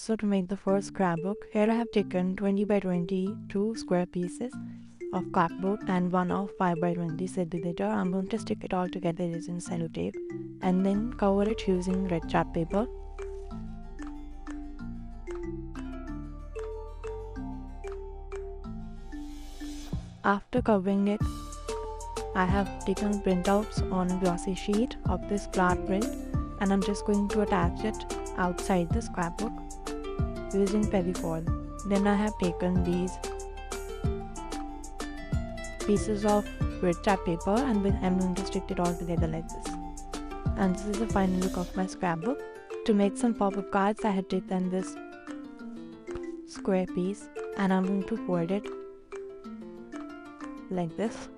So to make the first scrapbook, here I have taken 20 by 20 two square pieces of cardboard and one of 5 by 20 centimeter. I'm going to stick it all together using sellotape and then cover it using red chart paper. After covering it, I have taken printouts on a glossy sheet of this flat print and I'm just going to attach it outside the scrapbook using Fevicol. Then I have taken these pieces of red chart paper and I'm going to stick it all together like this. And this is the final look of my scrapbook. To make some pop-up cards, I had taken this square piece and I'm going to fold it like this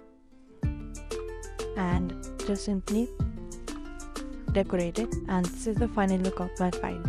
and just simply decorate it, and this is the final look of my file.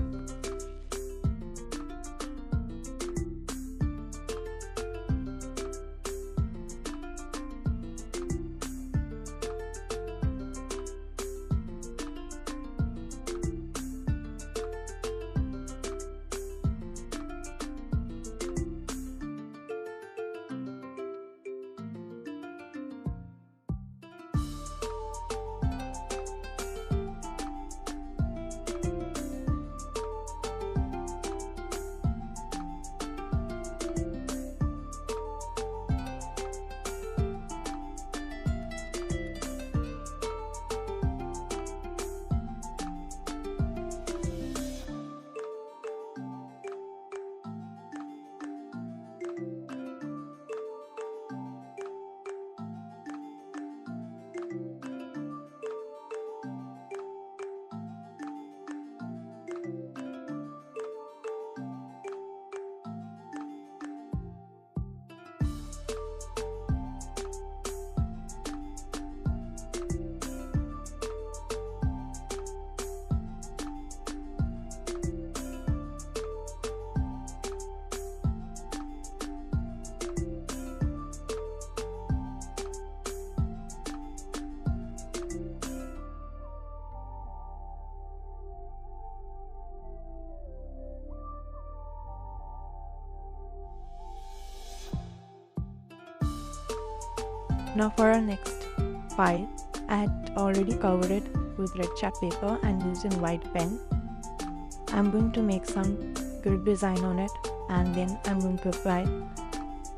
Now for our next file, I had already covered it with red chart paper and using white pen. I'm going to make some grid design on it and then I'm going to apply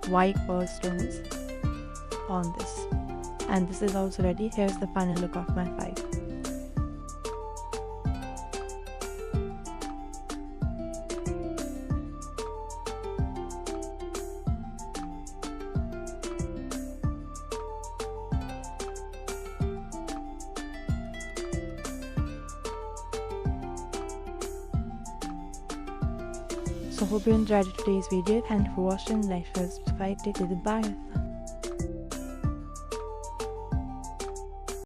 white pearl stones on this. And this is also ready. Here's the final look of my file. So hope you enjoyed today's video. Thank you for watching. Like, share, subscribe, take it, bye.